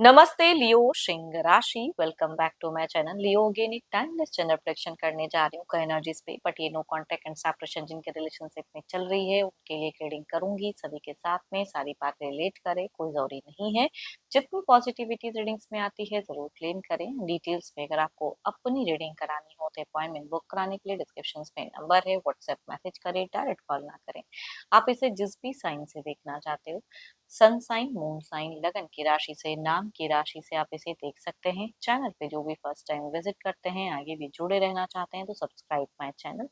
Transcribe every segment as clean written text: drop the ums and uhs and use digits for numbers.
नमस्ते लियो सिंह राशि। Welcome back to my channel Leo. Again एक टाइमलेस जनरल प्रेडिक्शन करने जा रही हूँ कई एनर्जीज पे, बट ये नो कांटेक्ट एंड सेपरेशन जिनके रिलेशनशिप में चल रही है उनके लिए रीडिंग करूंगी। सभी के साथ में सारी बात रिलेट करे, कोई जरूरी नहीं है। जितनी पॉजिटिविटी रीडिंग्स में आती है जरूर क्लेम करें। डिटेल्स में अगर आपको अपनी रीडिंग करानी हो तो अपॉइंटमेंट बुक कराने के लिए डिस्क्रिप्शन में नंबर है, व्हाट्सएप मैसेज करें, डायरेक्ट कॉल ना करें। आप इसे जिस भी साइन से देखना चाहते हो, सन साइन, मून साइन, लगन की राशि से, नाम की राशि से आप इसे देख सकते हैं। चैनल पे जो भी फर्स्ट टाइम विजिट करते हैं, आगे भी जुड़े रहना चाहते हैं तो subscribe my channel,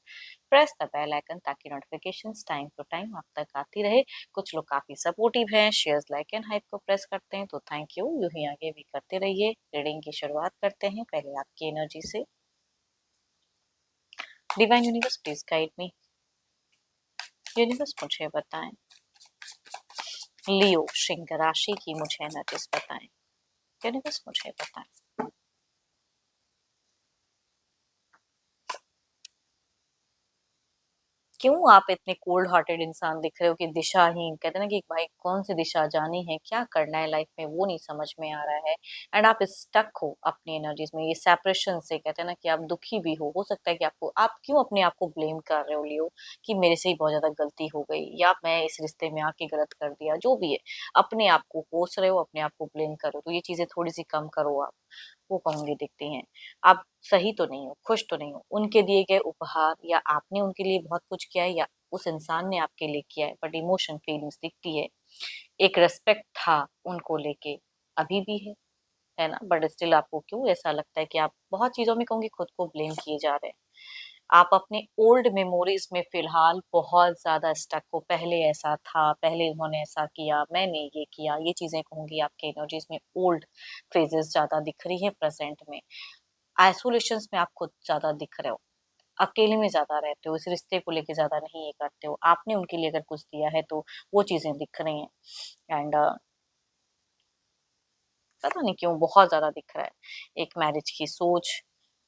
press the bell icon ताकि नोटिफिकेशंस टाइम टू टाइम आप तक आती रहे। कुछ लोग काफी सपोर्टिव हैं, शेयर्स, लाइक एंड हाइप को प्रेस करते हैं तो थैंक यू। यूं ही आगे भी करते रहिए। रीडिंग की शुरुआत करते हैं पहले आपकी एनर्जी से। Divine universe please guide me. Universe मुझे बताएं, लियो सिंह राशि की मुझे एनर्जीज बताएं। यूनिवर्स मुझे बताएं। क्यों आप इतने कोल्ड हार्टेड इंसान दिख रहे हो कि दिशाहीन, कहते हैं ना कि भाई कौन सी दिशा जानी है, क्या करना है लाइफ में, वो नहीं समझ में आ रहा है। एंड आप स्टक हो अपनी एनर्जीज में। ये सेपरेशन से कहते हैं ना कि आप दुखी भी हो सकता है कि आपको, आप क्यों अपने आप को ब्लेम कर रहे हो लियो कि मेरे से ही बहुत ज्यादा गलती हो गई या मैं इस रिश्ते में आके गलत कर दिया, जो भी है अपने आप को कोस रहे हो, अपने आप को ब्लेम कर रहे हो। तो ये चीजें थोड़ी सी कम करो आप, वो कहूंगी दिखती हैं। आप सही तो नहीं हो, खुश तो नहीं हो। उनके दिए गए उपहार या आपने उनके लिए बहुत कुछ किया है या उस इंसान ने आपके लिए किया है, बट इमोशन फीलिंग्स दिखती है। एक रेस्पेक्ट था उनको लेके, अभी भी है ना, बट स्टिल आपको क्यों ऐसा लगता है कि आप बहुत चीजों में कहूंगी खुद को ब्लेम किए जा रहे हैं। आप अपने ओल्ड मेमोरीज में फिलहाल बहुत ज्यादा स्टक हो। पहले ऐसा था, पहले उन्होंने ऐसा किया, मैंने ये किया, ये चीजें कहूंगी आपके एनर्जीज में ओल्ड फेजेस ज्यादा दिख रही है प्रेजेंट में। आइसोलेशन में आप खुद ज्यादा दिख रहे हो, अकेले में ज्यादा रहते हो, इस रिश्ते को लेके ज्यादा नहीं ये करते हो। आपने उनके लिए अगर कुछ दिया है तो वो चीजें दिख रही हैं। एंड पता नहीं क्यों बहुत ज्यादा दिख रहा है एक मैरिज की सोच,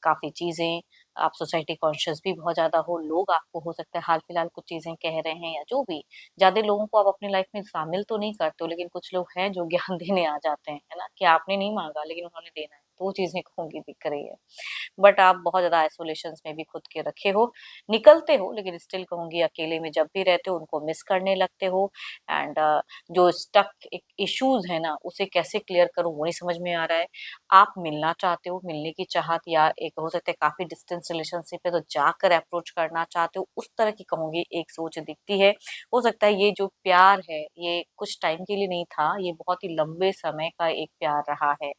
काफी चीजें। आप सोसाइटी कॉन्शियस भी बहुत ज्यादा हो। लोग आपको हो सकता है हाल फिलहाल कुछ चीजें कह रहे हैं या जो भी, ज्यादा लोगों को आप अपनी लाइफ में शामिल तो नहीं करते हो, लेकिन कुछ लोग हैं जो ज्ञान देने आ जाते हैं, है ना, कि आपने नहीं मांगा लेकिन उन्होंने देना है, तो वो चीजें कहूंगी दिख रही है। बट आप बहुत ज्यादा आइसोलेशन में भी खुद के रखे हो, निकलते हो लेकिन स्टिल कहूंगी अकेले में जब भी रहते हो उनको मिस करने लगते हो। एंड जो स्टक एक इश्यूज है ना, उसे कैसे क्लियर करूं वो नहीं समझ में आ रहा है। आप मिलना चाहते हो, मिलने की चाहत, या एक हो सकता है काफी डिस्टेंस रिलेशनशिप है तो जाकर अप्रोच करना चाहते हो, उस तरह की कहूंगी एक सोच दिखती है। हो सकता है ये जो प्यार है ये कुछ टाइम के लिए नहीं था, ये बहुत ही लंबे समय का एक प्यार रहा है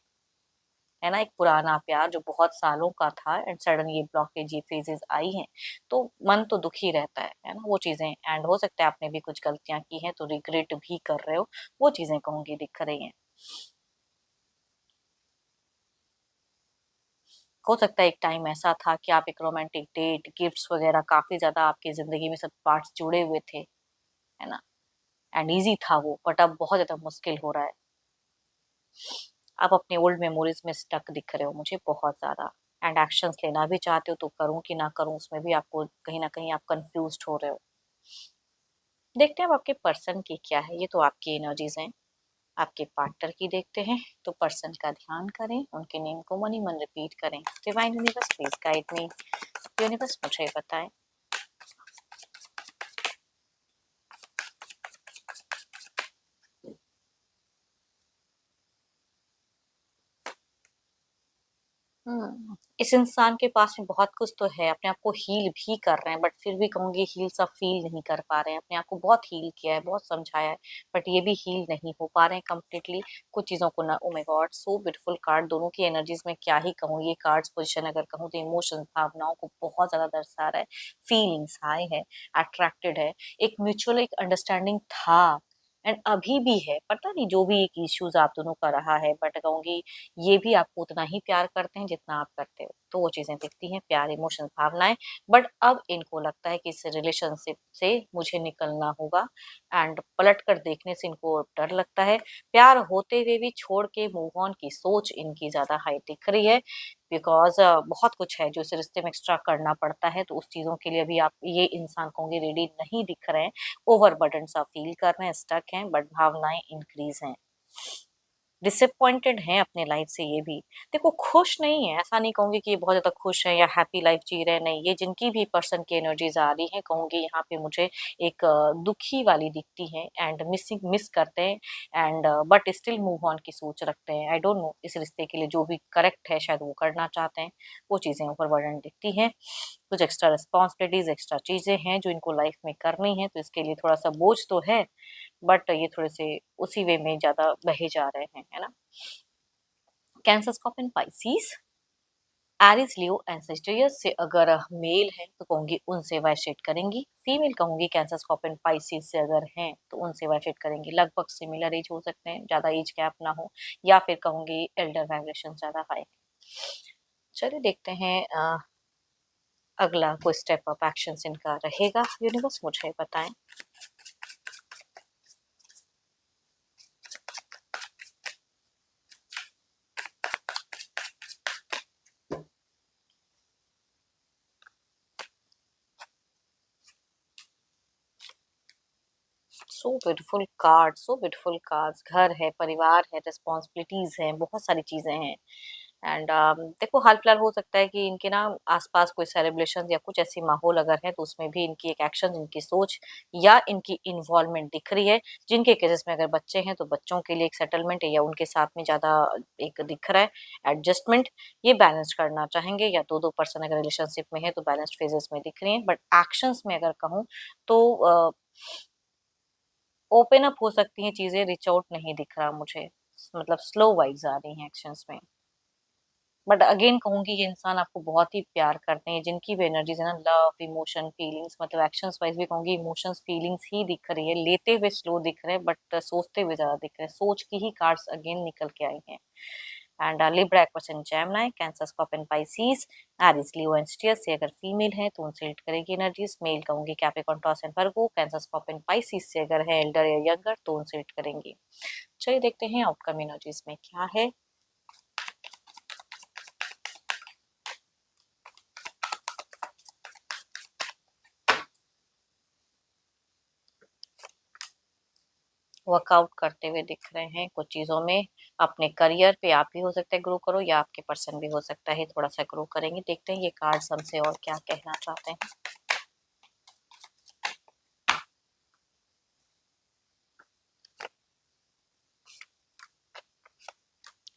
ना, एक पुराना प्यार जो बहुत सालों का था एंड सडन ये ब्लॉकेज, ये फेजेस आई हैं तो मन तो दुखी रहता है ना, वो चीजें। एंड हो सकता है आपने भी कुछ गलतियां की हैं तो रिग्रेट भी कर रहे हो, वो चीजें कहूंगी दिख रही हैं। हो सकता है एक टाइम ऐसा था कि आप एक रोमांटिक डेट, गिफ्ट्स वगैरह काफी ज्यादा आपकी जिंदगी में सब पार्ट्स जुड़े हुए थे, है ना, एंड इजी था वो, बट अब बहुत ज्यादा मुश्किल हो रहा है। आप अपने ओल्ड मेमोरीज में स्टक दिख रहे हो मुझे बहुत ज्यादा। एंड एक्शंस लेना भी चाहते हो तो करूं कि ना करूं, उसमें भी आपको कहीं ना कहीं आप कंफ्यूज्ड हो रहे हो। देखते हैं अब आपके पर्सन की क्या है, ये तो आपकी एनर्जीज हैं। आपके पार्टनर की देखते हैं। तो पर्सन का ध्यान करें, उनके नेम को मन ही मन रिपीट करें। Divine universe please guide me. Universe मुझे बताएं। इस इंसान के पास में बहुत कुछ तो है, अपने आप को हील भी कर रहे हैं, बट फिर भी कहूंगी हील सब फील नहीं कर पा रहे हैं। अपने आप को बहुत हील किया है, बहुत समझाया है, बट ये भी हील नहीं हो पा रहे हैं कम्प्लीटली कुछ चीजों को ना। Oh my God, so beautiful card, दोनों की एनर्जीज में क्या ही कहूँ। ये कार्ड्स पोजिशन अगर कहूँ तो इमोशंस, भावनाओं को बहुत ज्यादा दर्शा रहा है। फीलिंग्स हाई है, अट्रैक्टेड है, एक म्यूचुअल एक अंडरस्टैंडिंग था एंड अभी भी है। पता नहीं जो भी एक इश्यूज आप दोनों का रहा है, बट कहूंगी ये भी आपको उतना ही प्यार करते हैं जितना आप करते हो, तो वो चीजें दिखती हैं, प्यार, इमोशन, भावनाएं। बट अब इनको लगता है कि इस रिलेशनशिप से मुझे निकलना होगा। एंड पलट कर देखने से इनको डर लगता है। प्यार होते हुए भी छोड़ के मूव ऑन की सोच इनकी ज्यादा हाई दिख रही है। बिकॉज बहुत कुछ है जो इस रिश्ते में एक्स्ट्रा करना पड़ता है, तो उस चीजों के लिए अभी आप ये इंसान कहूंगे रेडी नहीं दिख रहे हैं। ओवर बर्डन सा फील कर रहे हैं, स्टक हैं, बट भावनाएं इंक्रीज हैं। डिसअपॉइंटेड हैं अपने लाइफ से ये भी। देखो खुश नहीं है, ऐसा नहीं कहूँगी कि ये बहुत ज़्यादा खुश है या हैप्पी लाइफ जी रहे हैं, नहीं। ये जिनकी भी पर्सन की एनर्जीज़ आ रही हैं, कहूँगी यहाँ पे मुझे एक दुखी वाली दिखती है एंड मिस करते हैं and but still move on की सोच रखते हैं। आई डोंट नो इस रिश्ते के लिए जो भी करेक्ट है शायद वो करना चाहते हैं, वो चीज़ें ऊपर वर्णन दिखती हैं। कुछ एक्स्ट्रा रिस्पॉन्सिबिलिटीज़, एक्स्ट्रा चीज़ें हैं जो इनको लाइफ में करनी है, तो इसके लिए थोड़ा-सा बोझ तो है, बट ये थोड़े-से उसी वे में ज़्यादा बहे जा रहे हैं, है ना? Cancer, Scorpion, Pisces, Aries, Leo and Sagittarius से अगर मेल है तो कहूंगी उनसे वाइब्रेट करेंगी। फीमेल कहूंगी कैंसर, स्कॉर्पियन, पाइसेस से अगर हैं तो उनसे वाइब्रेट करेंगी। लगभग सिमिलर एज हो सकते हैं, ज्यादा एज गैप ना हो, या फिर कहूंगी एल्डर वाइब्रेशन ज्यादा हाई है। चलिए देखते हैं अगला कोई स्टेप अप एक्शन इनका रहेगा। यूनिवर्स मुझे बताएं। So beautiful card, so beautiful cards. घर है, परिवार है, रिस्पॉन्सिबिलिटीज हैं, बहुत सारी चीजें हैं एंड देखो हाल फिलहाल हो सकता है कि इनके ना आसपास कोई सेलिब्रेशन या कुछ ऐसी माहौल अगर है तो उसमें भी इनकी एक एक्शन, इनकी सोच या इनकी इन्वॉल्वमेंट दिख रही है। जिनके केसेस में अगर बच्चे हैं तो बच्चों के लिए एक सेटलमेंट है या उनके साथ में ज्यादा एक दिख रहा है एडजस्टमेंट, ये बैलेंस करना चाहेंगे। या दो दो पर्सन अगर रिलेशनशिप में है तो बैलेंस फेजेस में दिख रही है, बट एक्शंस में अगर कहूँ तो ओपन अप हो सकती हैं चीजें, रिच आउट नहीं दिख रहा मुझे। मतलब स्लो वाइज आ रही हैं एक्शंस में। बट अगेन कहूंगी ये इंसान आपको बहुत ही प्यार करते हैं। जिनकी भी एनर्जीज है ना, लव, इमोशन, फीलिंग्स, मतलब एक्शंस वाइज भी कहूंगी इमोशंस, फीलिंग्स ही दिख रही है। लेते हुए स्लो दिख रहे हैं बट सोचते हुए ज्यादा दिख रहे हैं। सोच की ही कार्ड्स अगेन निकल के आई हैं। And Libra, Aquarius, Gemini, Cancer, Scorpion, Pisces, Aries, Leo and स्टियर्स से अगर फीमेल है तो उनसे रिलेट करेगी एनर्जीज। मेल कहूंगी Capricorn, Taurus and Virgo, Cancer, Scorpion, Pisces से अगर है एल्डर या यंगर तो उनसे रिलेट करेंगी। चलिए देखते हैं आउटकम एनर्जीज में क्या है। वर्कआउट करते हुए दिख रहे हैं कुछ चीज़ों में। अपने करियर पे आप भी हो सकता है ग्रो करो, या आपके पर्सन भी हो सकता है थोड़ा सा ग्रो करेंगे। देखते हैं ये कार्ड्स हमसे और क्या कहना चाहते हैं।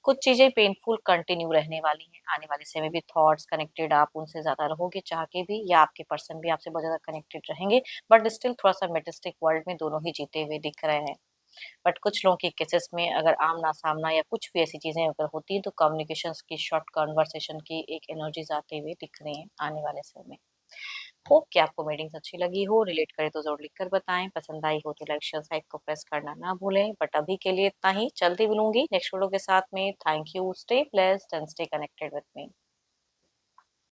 कुछ चीजें पेनफुल कंटिन्यू रहने वाली हैं आने वाले समय में भी। थॉट्स कनेक्टेड आप उनसे ज्यादा रहोगे चाह के भी, या आपके पर्सन भी आपसे बहुत ज्यादा कनेक्टेड रहेंगे, बट स्टिल थोड़ा सा मेटेस्टिक वर्ल्ड में दोनों ही जीते हुए दिख रहे हैं। बट कुछ लोगों के केसेस में अगर आमना सामना या कुछ भी ऐसी चीजें अगर होती हैं तो कम्युनिकेशन की, शॉर्ट कन्वर्सेशन की एक एनर्जीज आते हुए दिख रही हैं आने वाले समय में। होप कि आपको मीटिंग्स अच्छी लगी हो। रिलेट करे तो जरूर लिखकर बताएं। पसंद आई हो तो लाइक शेयर साइट को प्रेस करना ना भूलें। बट अभी के लिए इतना ही, जल्दी मिलूंगी नेक्स्ट वीडियो के साथ में। Thank you, stay blessed and stay connected with me.